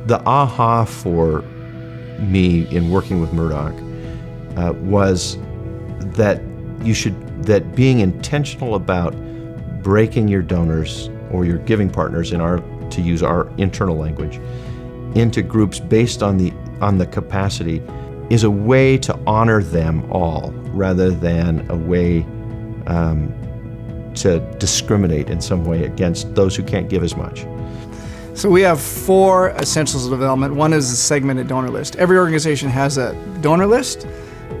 The aha for me in working with Murdoch was that that being intentional about breaking your donors or your giving partners, to use our internal language, into groups based on the capacity is a way to honor them all rather than a way to discriminate in some way against those who can't give as much. So we have 4 essentials of development. One is the segmented donor list. Every organization has a donor list,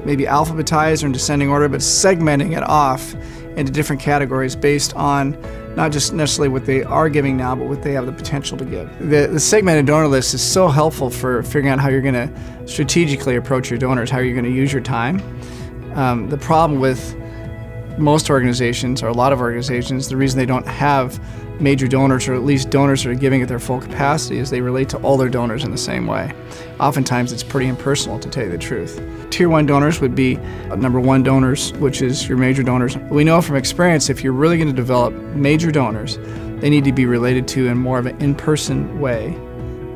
maybe alphabetized or in descending order, but segmenting it off into different categories based on not just necessarily what they are giving now, but what they have the potential to give. The segmented donor list is so helpful for figuring out how you're going to strategically approach your donors, how you're going to use your time. The problem with most organizations, or a lot of organizations, the reason they don't have major donors, or at least donors that are giving at their full capacity, is they relate to all their donors in the same way. Oftentimes it's pretty impersonal, to tell you the truth. Tier 1 donors would be number 1 donors, which is your major donors. We know from experience, if you're really going to develop major donors, they need to be related to in more of an in-person way,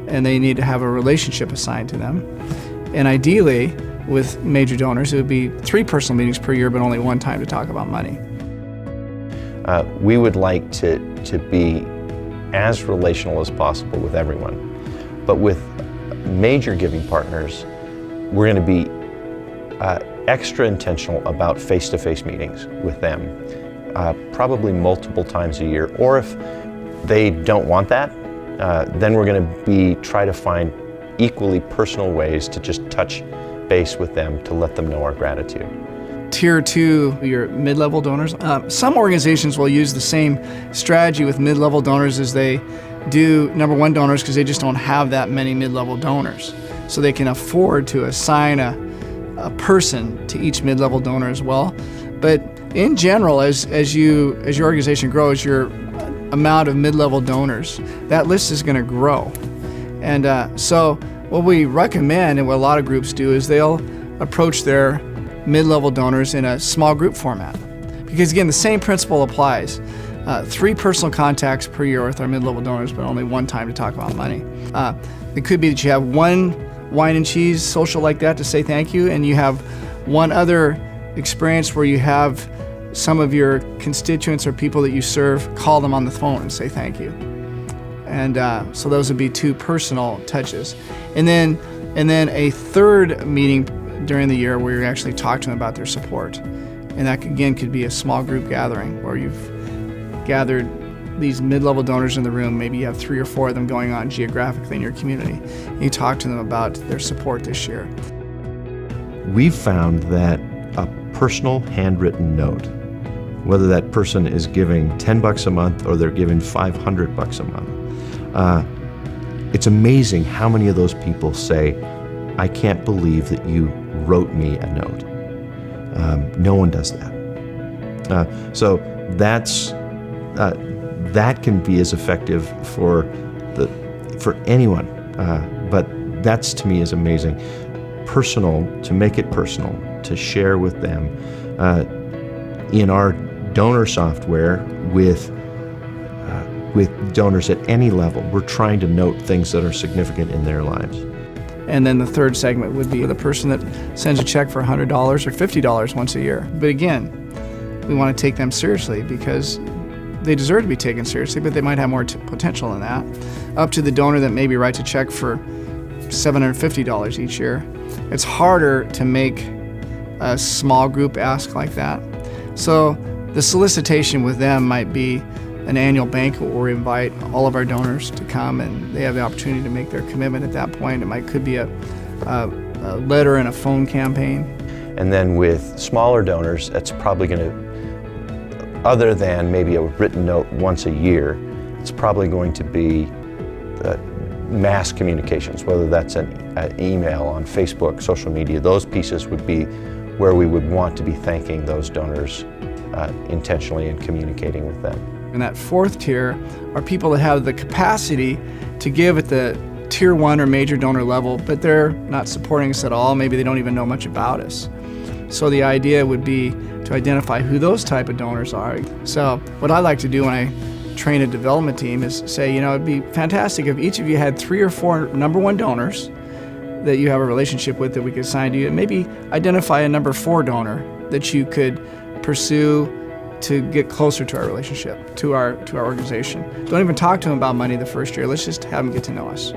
and they need to have a relationship assigned to them. And ideally, with major donors, it would be 3 personal meetings per year, but only 1 time to talk about money. We would like to be as relational as possible with everyone. But with major giving partners, we're going to be extra intentional about face-to-face meetings with them, probably multiple times a year. Or if they don't want that, then we're going to try to find equally personal ways to just touch base with them to let them know our gratitude. Tier 2, your mid-level donors. Some organizations will use the same strategy with mid-level donors as they do number 1 donors, because they just don't have that many mid-level donors. So they can afford to assign a person to each mid-level donor as well. But in general, as your organization grows, your amount of mid-level donors, that list is going to grow. And so what we recommend, and what a lot of groups do, is they'll approach their mid-level donors in a small group format. Because again, the same principle applies. 3 personal contacts per year with our mid-level donors, but only 1 time to talk about money. It could be that you have 1 wine and cheese social like that to say thank you, and you have 1 other experience where you have some of your constituents or people that you serve, call them on the phone and say thank you. And so those would be 2 personal touches. And then a 3rd meeting during the year where you actually talk to them about their support. And that, again, could be a small group gathering where you've gathered these mid-level donors in the room. Maybe you have 3 or 4 of them going on geographically in your community. And you talk to them about their support this year. We've found that a personal handwritten note, whether that person is giving $10 a month or they're giving $500 a month, it's amazing how many of those people say, "I can't believe that you wrote me a note." No one does that. So that can be as effective for anyone. But that's, to me, is amazing. Personal, to make it personal, to share with them in our donor software with donors at any level. We're trying to note things that are significant in their lives. And then the 3rd segment would be the person that sends a check for $100 or $50 once a year. But again, we want to take them seriously because they deserve to be taken seriously, but they might have more potential than that. Up to the donor that maybe writes a check for $750 each year. It's harder to make a small group ask like that. So the solicitation with them might be an annual banquet where we invite all of our donors to come, and they have the opportunity to make their commitment at that point. Could be a letter and a phone campaign. And then with smaller donors, that's probably going to, other than maybe a written note once a year, it's probably going to be mass communications, whether that's an email on Facebook, social media. Those pieces would be where we would want to be thanking those donors intentionally and communicating with them. And that 4th tier are people that have the capacity to give at the tier 1 or major donor level, but they're not supporting us at all. Maybe they don't even know much about us. So the idea would be to identify who those type of donors are. So what I like to do when I train a development team is say, it'd be fantastic if each of you had 3 or 4 number 1 donors that you have a relationship with that we could assign to you, and maybe identify a number 4 donor that you could pursue to get closer to our relationship, to our organization. Don't even talk to them about money the first year. Let's just have them get to know us.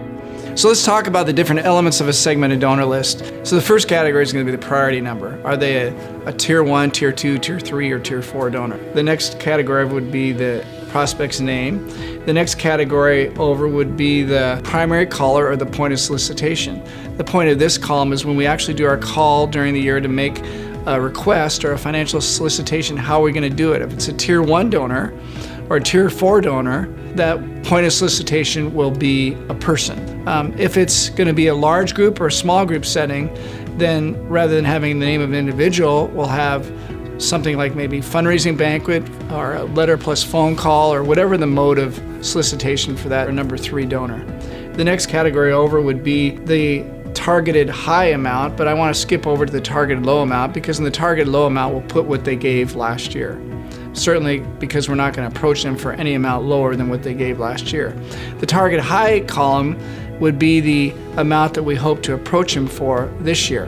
So let's talk about the different elements of a segmented donor list. So the first category is going to be the priority number. Are they a tier 1, tier 2, tier 3, or tier 4 donor? The next category would be the prospect's name. The next category over would be the primary caller or the point of solicitation. The point of this column is when we actually do our call during the year to make a request or a financial solicitation, how are we going to do it? If it's a tier 1 donor or a tier 4 donor, that point of solicitation will be a person. If it's going to be a large group or a small group setting, then rather than having the name of an individual, we'll have something like maybe fundraising banquet or a letter plus phone call or whatever the mode of solicitation for that number 3 donor. The next category over would be the targeted high amount, but I want to skip over to the targeted low amount because in the targeted low amount we'll put what they gave last year. Certainly because we're not going to approach them for any amount lower than what they gave last year. The target high column would be the amount that we hope to approach them for this year.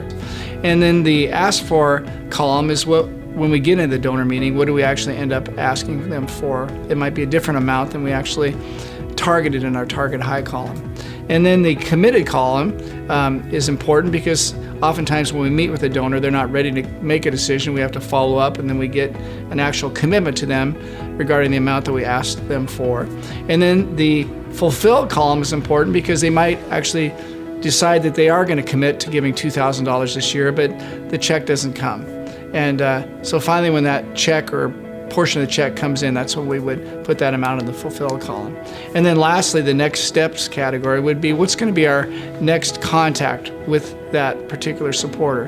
And then the ask for column is when we get into the donor meeting, what do we actually end up asking them for? It might be a different amount than we actually targeted in our target high column. And then the committed column is important because oftentimes when we meet with a donor, they're not ready to make a decision. We have to follow up, and then we get an actual commitment to them regarding the amount that we asked them for. And then the fulfilled column is important because they might actually decide that they are going to commit to giving $2,000 this year, but the check doesn't come. And so finally when that check or portion of the check comes in, that's when we would put that amount in the fulfilled column. And then lastly, the next steps category would be what's going to be our next contact with that particular supporter.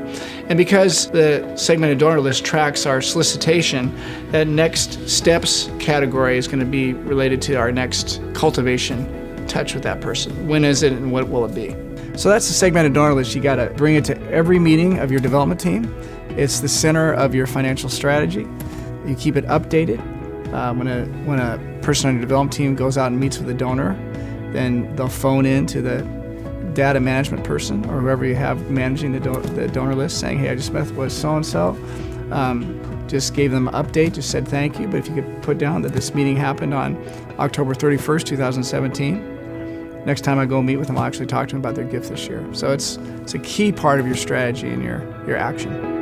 And because the segmented donor list tracks our solicitation, that next steps category is going to be related to our next cultivation touch with that person. When is it and what will it be? So that's the segmented donor list. You got to bring it to every meeting of your development team. It's the center of your financial strategy. You keep it updated. When a person on your development team goes out and meets with a donor, then they'll phone in to the data management person or whoever you have managing the donor list saying, hey, I just met with so-and-so. Just gave them an update, just said thank you. But if you could put down that this meeting happened on October 31st, 2017, next time I go meet with them, I'll actually talk to them about their gift this year. So it's a key part of your strategy and your action.